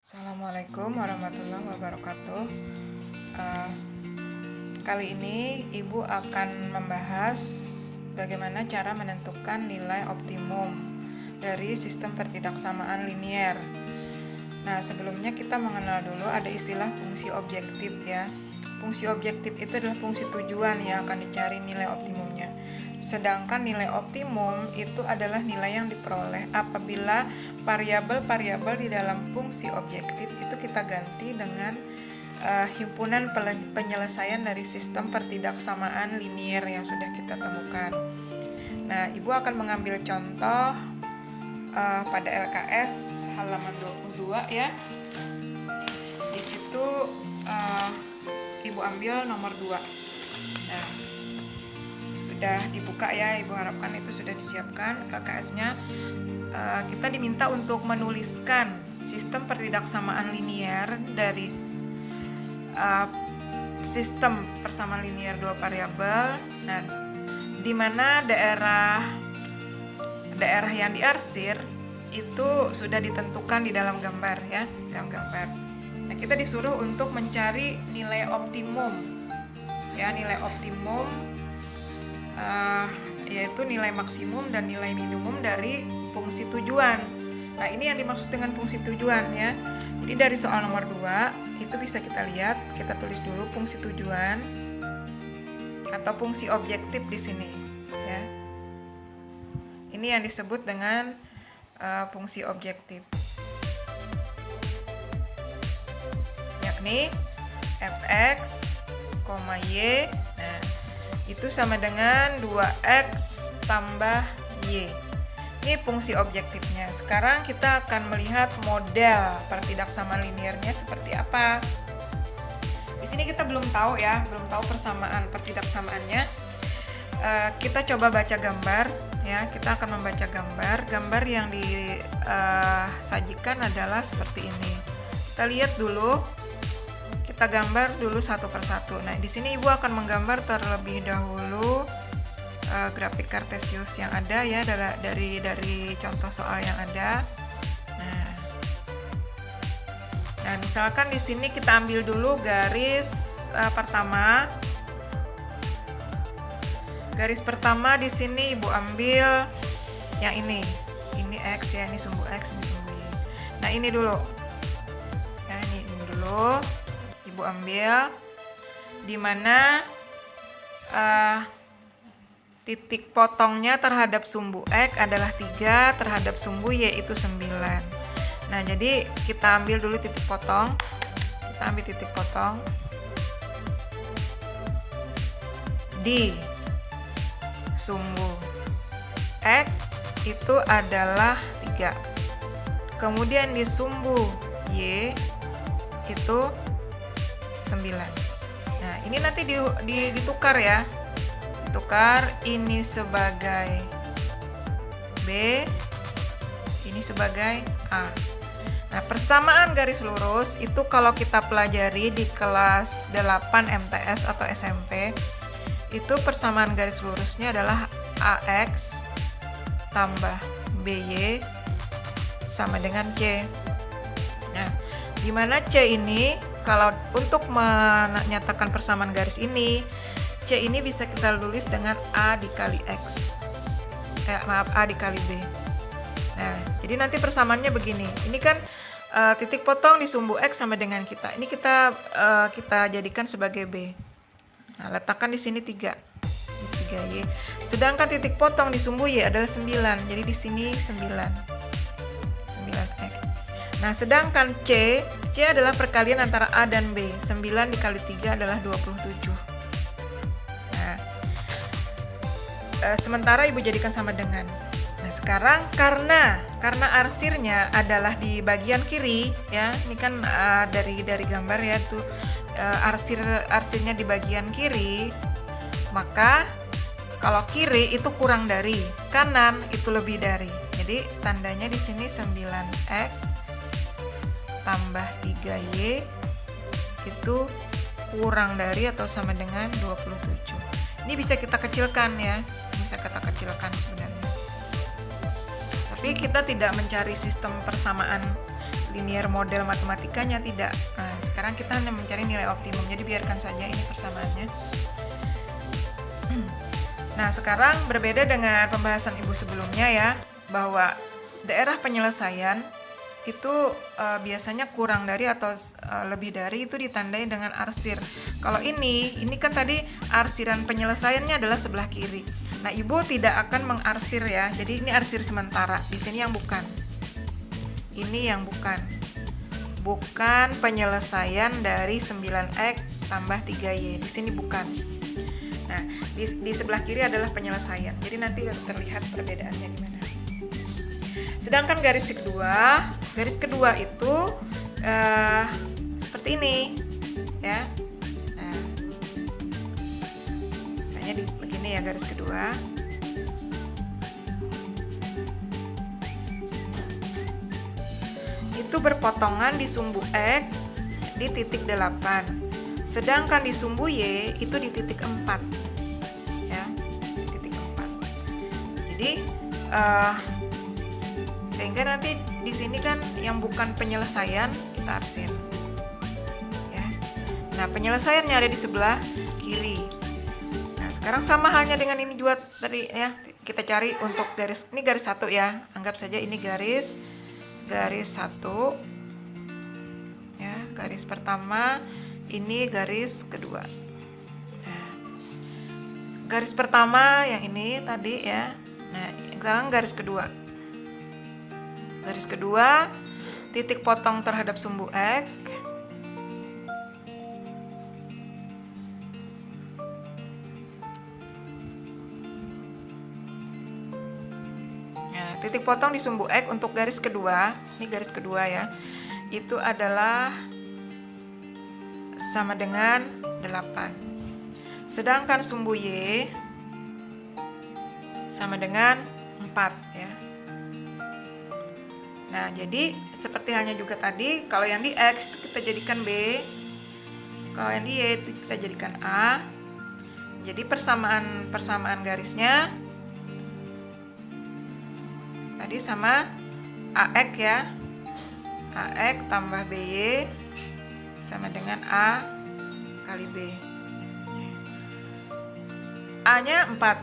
Assalamualaikum warahmatullahi wabarakatuh. Kali ini Ibu akan membahas bagaimana cara menentukan nilai optimum dari sistem pertidaksamaan linier. Nah, sebelumnya kita mengenal dulu ada istilah fungsi objektif ya. Fungsi objektif itu adalah fungsi tujuan yang akan dicari nilai optimumnya. Sedangkan nilai optimum itu adalah nilai yang diperoleh apabila variabel-variabel di dalam fungsi objektif itu kita ganti dengan himpunan penyelesaian dari sistem pertidaksamaan linier yang sudah kita temukan. Nah, Ibu akan mengambil contoh pada LKS halaman 22 ya. Di situ Ibu ambil nomor 2. Nah, sudah dibuka ya, Ibu harapkan itu sudah disiapkan LKS-nya. Kita diminta untuk menuliskan sistem pertidaksamaan linier dari sistem persamaan linier dua variabel. Nah, di mana daerah yang diarsir itu sudah ditentukan di dalam gambar ya, dalam gambar. Nah, kita disuruh untuk mencari nilai optimum ya, nilai optimum yaitu nilai maksimum dan nilai minimum dari fungsi tujuan. Nah, ini yang dimaksud dengan fungsi tujuan ya. Jadi dari soal nomor 2 itu bisa kita lihat, kita tulis dulu fungsi tujuan atau fungsi objektif di sini ya. Ini yang disebut dengan fungsi objektif, yakni fx, y. Nah, itu sama dengan 2x tambah y. Ini fungsi objektifnya. Sekarang kita akan melihat model pertidaksamaan liniernya seperti apa. Di sini kita belum tahu ya, belum tahu persamaan pertidaksamaannya. Kita coba baca gambar ya. Kita akan membaca gambar. Gambar yang disajikan adalah seperti ini. Kita lihat dulu. Kita gambar dulu satu persatu. Nah, di sini Ibu akan menggambar terlebih dahulu grafik kartesius yang ada ya, dari contoh soal yang ada. Nah, misalkan di sini kita ambil dulu garis pertama. Garis pertama di sini Ibu ambil yang ini. Ini X ya, ini sumbu X, ini sumbu Y. Nah, ini dulu. Nah, ini dulu. Ibu ambil di mana titik potongnya terhadap sumbu X adalah 3, terhadap sumbu Y itu 9. Nah, jadi kita ambil dulu titik potong. Kita ambil titik potong di sumbu X itu adalah 3. Kemudian di sumbu Y itu 9. Nah, ini nanti ditukar ya. Ditukar, ini sebagai B, ini sebagai A. Nah, persamaan garis lurus itu kalau kita pelajari di kelas 8 MTS atau SMP, itu persamaan garis lurusnya adalah AX tambah BY sama dengan C. Nah, di mana C ini, kalau untuk menyatakan persamaan garis ini, C ini bisa kita tulis dengan A dikali X. A dikali B. Nah, jadi nanti persamaannya begini. Ini kan titik potong di sumbu X sama dengan kita. Ini kita jadikan sebagai B. Nah, letakkan di sini 3. 3Y. Sedangkan titik potong di sumbu Y adalah 9. Jadi di sini 9. 9X. Nah, sedangkan C adalah perkalian antara A dan B. 9 dikali 3 adalah 27. Nah, sementara Ibu jadikan sama dengan. Nah, sekarang karena arsirnya adalah di bagian kiri ya. Ini kan dari gambar ya tuh, arsirnya di bagian kiri. Maka kalau kiri itu kurang dari, kanan itu lebih dari. Jadi tandanya di sini 9X tambah 3Y itu kurang dari atau sama dengan 27. Ini bisa kita kecilkan ya, bisa kita kecilkan sebenarnya. Tapi kita tidak mencari sistem persamaan linear model matematikanya, tidak. Nah, sekarang kita hanya mencari nilai optimum, jadi biarkan saja ini persamaannya. Nah, sekarang berbeda dengan pembahasan Ibu sebelumnya ya, bahwa daerah penyelesaian itu biasanya kurang dari atau lebih dari itu ditandai dengan arsir. Kalau ini kan tadi arsiran penyelesaiannya adalah sebelah kiri. Nah, Ibu tidak akan mengarsir ya. Jadi ini arsir sementara. Di sini yang bukan. Ini yang bukan. Bukan penyelesaian dari 9x tambah 3y. Di sini bukan. Nah, di sebelah kiri adalah penyelesaian. Jadi nanti terlihat perbedaannya di mana. Sedangkan garis kedua itu seperti ini ya. Nah, kayaknya begini ya garis kedua. Itu berpotongan di sumbu X di titik 8. Sedangkan di sumbu Y itu di titik 4. Ya, di titik 4. Jadi sehingga nanti di sini kan yang bukan penyelesaian kita arsir. Ya. Nah, penyelesaiannya ada di sebelah kiri. Nah, sekarang sama halnya dengan ini juga tadi ya. Kita cari untuk garis, ini garis 1 ya. Anggap saja ini garis 1. Ya, garis pertama, ini garis kedua. Nah, garis pertama yang ini tadi ya. Nah, sekarang garis kedua. Garis kedua, titik potong terhadap sumbu X. Nah, titik potong di sumbu X untuk garis kedua, ini garis kedua ya, itu adalah sama dengan 8. Sedangkan sumbu Y sama dengan 4 ya. Nah, jadi seperti halnya juga tadi, kalau yang di X itu kita jadikan B, kalau yang di Y itu kita jadikan A. Jadi persamaan garisnya tadi sama AX ya. AX tambah BY sama dengan A kali B. A-nya 4.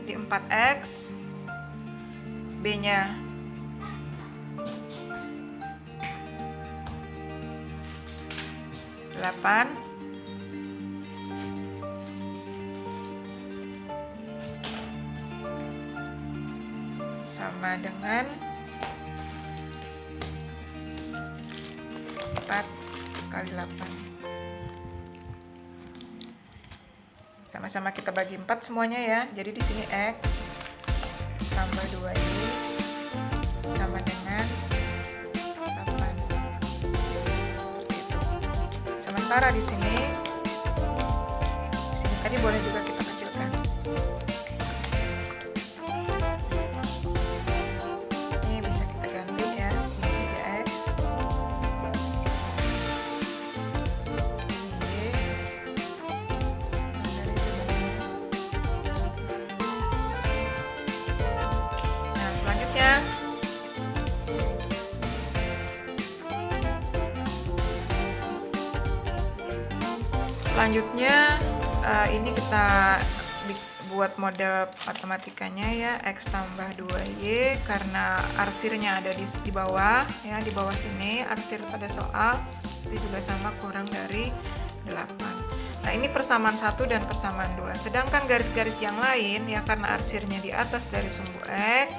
Jadi 4X, B-nya 8, sama dengan 4 kali 8. Sama-sama kita bagi 4 semuanya ya. Jadi di sini X tambah 2Y sama dengan 8. Seperti itu. Sementara di sini tadi boleh juga kita kecilkan. Ini bisa kita ganti ya. Ini 3X. Ini Y. Nah, selanjutnya ini kita buat model matematikanya ya, X tambah 2Y, karena arsirnya ada di bawah ya, di bawah sini arsir pada soal itu juga sama kurang dari 8. Nah, ini persamaan 1 dan persamaan 2. Sedangkan garis-garis yang lain ya, karena arsirnya di atas dari sumbu X.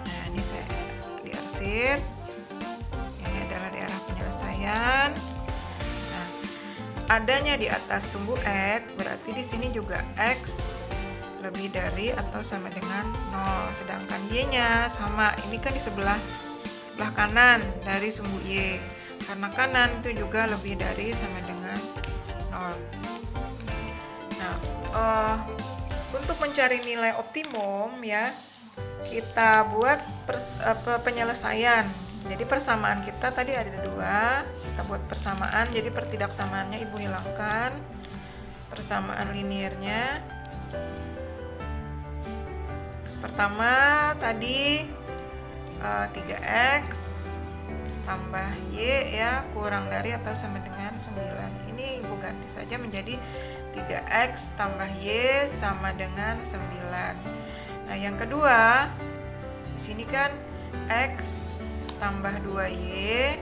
Nah, ini saya diarsir. Ini adalah daerah penyelesaian. Adanya di atas sumbu X, berarti di sini juga X lebih dari atau sama dengan 0. Sedangkan Y-nya sama, ini kan di sebelah kanan dari sumbu Y. Karena kanan itu juga lebih dari sama dengan 0. Nah, untuk mencari nilai optimum ya, kita buat penyelesaian. Jadi persamaan kita tadi ada 2, kita buat persamaan, jadi pertidaksamaannya Ibu hilangkan, persamaan linearnya. Pertama tadi 3x tambah y ya kurang dari atau sama dengan 9. Ini Ibu ganti saja menjadi 3x tambah y sama dengan 9. Nah, yang kedua di sini kan x tambah 2y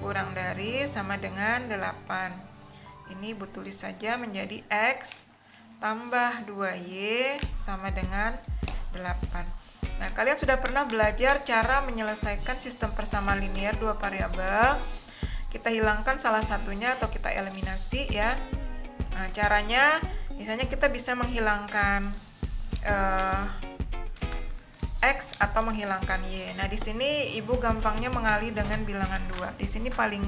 kurang dari sama dengan 8. Ini Ibu tulis saja menjadi x tambah 2y sama dengan 8. Nah, kalian sudah pernah belajar cara menyelesaikan sistem persamaan linear dua variabel. Kita hilangkan salah satunya atau kita eliminasi ya. Nah, caranya misalnya kita bisa menghilangkan x atau menghilangkan y. Nah, di sini Ibu gampangnya mengali dengan bilangan 2. Di sini paling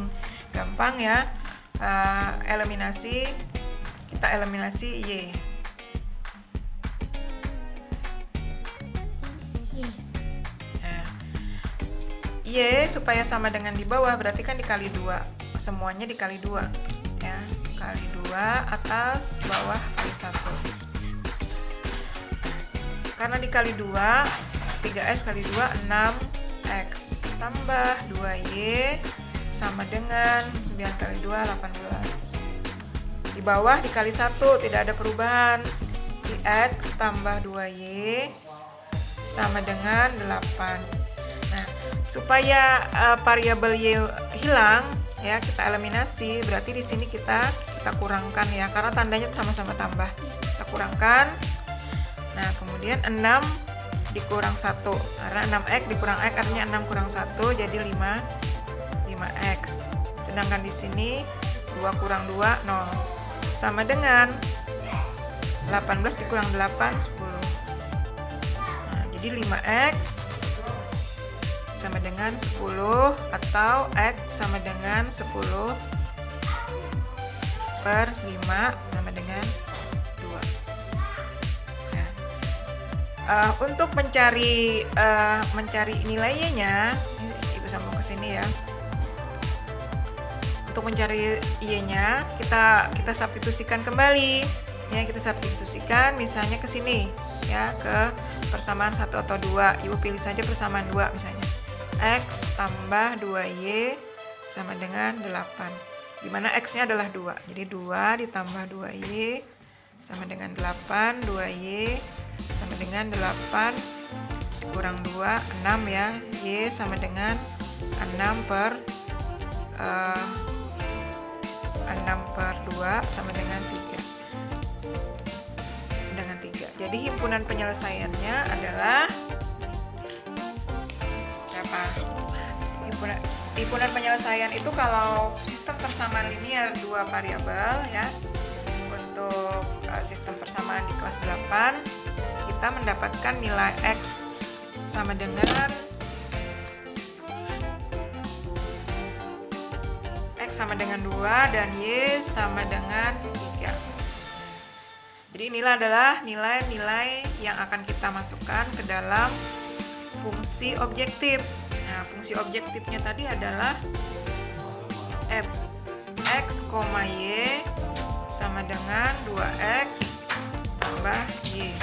gampang ya. Kita eliminasi y. Y supaya sama dengan di bawah berarti kan dikali 2. Semuanya dikali 2 ya. Kali 2 atas bawah kali 1. Karena dikali 2, 3x kali 2 6x tambah 2y sama dengan 9 kali 2 18. Di bawah dikali 1 tidak ada perubahan. X tambah 2y sama dengan 8. Nah, supaya variabel y hilang ya, kita eliminasi. Berarti di sini kita kurangkan ya, karena tandanya sama-sama tambah. Kita kurangkan. Nah, kemudian 6 dikurang 1. Karena 6x dikurang x artinya 6 kurang 1 jadi 5x. Sedangkan di sini 2 kurang 2 0. Sama dengan 18 dikurang 8 10. Nah, jadi 5x sama dengan 10 atau x sama dengan 10 per 5 sama dengan 2. Nah, untuk mencari nilai y-nya, Ibu sambung ke sini ya. Untuk mencari y-nya, kita substitusikan kembali. Ya, kita substitusikan misalnya ke sini ya, ke persamaan 1 atau 2. Ibu pilih saja persamaan 2 misalnya. X tambah 2y sama dengan 8. Dimana x-nya adalah 2. Jadi 2 ditambah 2y sama dengan 8. 2y sama dengan 8 kurang 2, 6 ya. Y sama dengan 6 per 2 sama dengan 3. Dengan 3. Jadi himpunan penyelesaiannya adalah himpunan penyelesaian itu kalau sistem persamaan linear dua variabel ya. Untuk sistem persamaan di kelas 8 kita mendapatkan nilai x sama dengan 2 dan y sama dengan 3. Jadi inilah adalah nilai-nilai yang akan kita masukkan ke dalam fungsi objektif. Nah, fungsi objektifnya tadi adalah f x, y sama dengan 2x tambah y.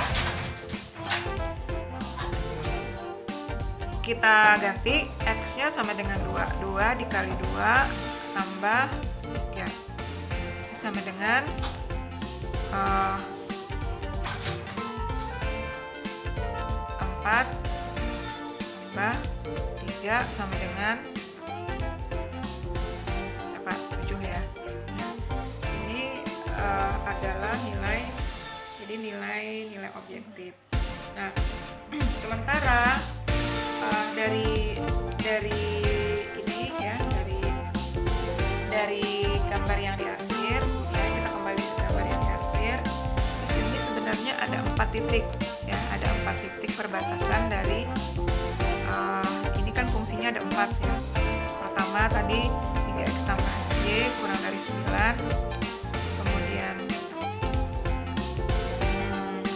Kita ganti x-nya sama dengan 2. 2 dikali 2 tambah 3 sama dengan 4 tambah 3 sama dengan 7 ya. Ini adalah nilai objektif. Nah, sementara dari ini ya, dari gambar yang diarsir ya, kita kembali ke gambar yang diarsir. Di sini sebenarnya ada 4 titik ya, ada 4 titik perbatasan dari ini kan fungsinya ada 4 ya. Pertama tadi 3x tambah y kurang dari 9. Kemudian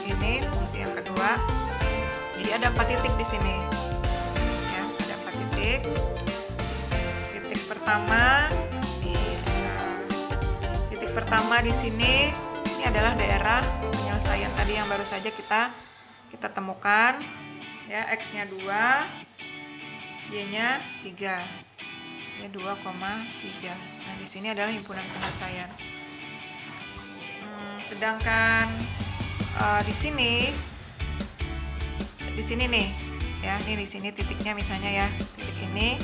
ini fungsi yang kedua. Jadi ada 4 titik di sini. Ya, ada 4 titik. Titik pertama di sini ini adalah daerah penyelesaian tadi yang baru saja kita temukan ya, x-nya 2, Y-nya 3. Ya 2,3. Nah, di sini adalah himpunan penyelesaian. Sedangkan di sini nih, ya, ini di sini titiknya misalnya ya, titik ini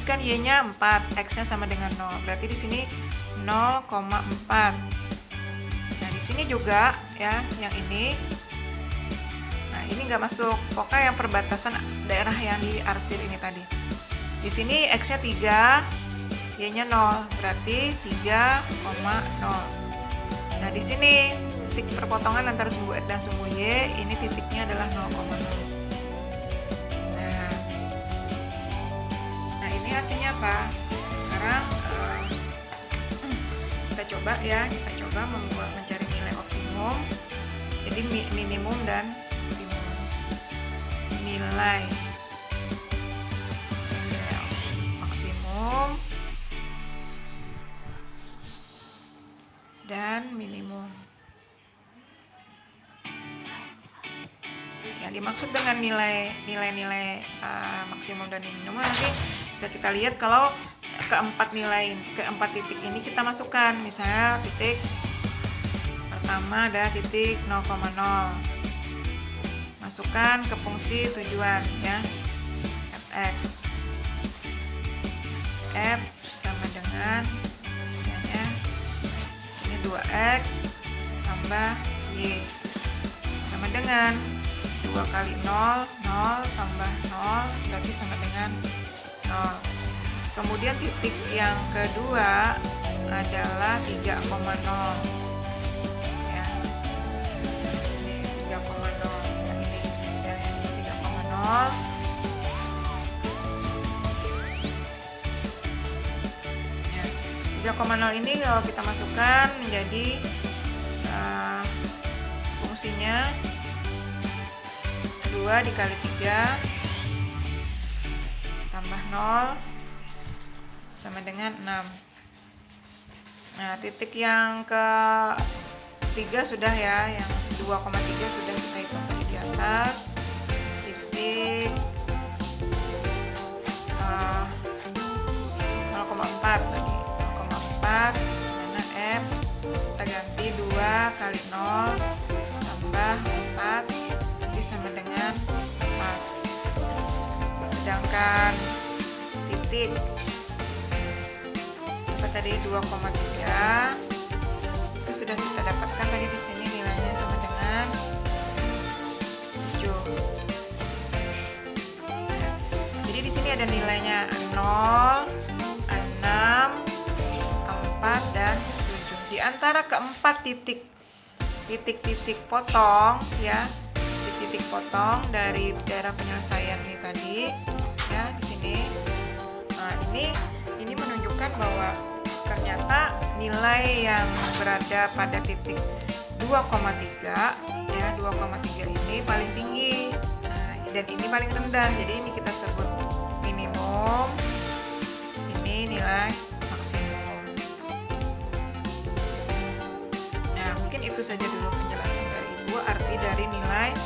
kan Y-nya 4, X-nya sama dengan 0. Berarti di sini 0,4. Nah, di sini juga ya, yang ini. Nah, ini nggak masuk. Pokoknya yang perbatasan daerah yang diarsir ini tadi. Di sini X-nya 3, Y-nya 0. Berarti 3,0. Nah, di sini titik perpotongan antara sumbu X dan sumbu Y, ini titiknya adalah 0,0. Nah, ini artinya apa? Sekarang kita coba mencari nilai optimum. Jadi minimum dan maksimum. Nilai maksimum dan minimum. Yang dimaksud dengan nilai maksimum dan minimum nanti bisa kita lihat kalau keempat titik ini kita masukkan. Misalnya titik pertama ada titik 0,0, masukkan ke fungsi tujuan ya, fx. F sama dengan misalnya sini 2x tambah y sama dengan 2 kali 0, 0 tambah 0 berarti sama dengan 0. Kemudian titik yang kedua adalah 3,0 ya. Ini 3,0 yang ini 3,0. Ya, 3,0 ini kalau kita masukkan menjadi fungsinya 2 dikali 3 tambah 0 sama dengan 6. Nah, titik yang ke-3 sudah ya, yang 2,3 sudah kita hitung tadi di atas. Titik 0,4 lagi, 0,4 mana F kita ganti 2 kali 0 tambah 4 nanti sama dengan 4. Sedangkan titik tadi 2,3 itu sudah kita dapatkan tadi di sini nilainya sama dengan 7. Jadi di sini ada nilainya 0, 6, 4 dan 7. Di antara keempat titik potong ya, titik potong dari daerah penyelesaian ini tadi ya di sini. Nah, ini menunjukkan bahwa ternyata nilai yang berada pada titik 2,3 ya, 2,3 ini paling tinggi. Nah, dan ini paling rendah. Jadi ini kita sebut minimum. Ini nilai maksimum. Nah, mungkin itu saja dulu penjelasan dari Ibu arti dari nilai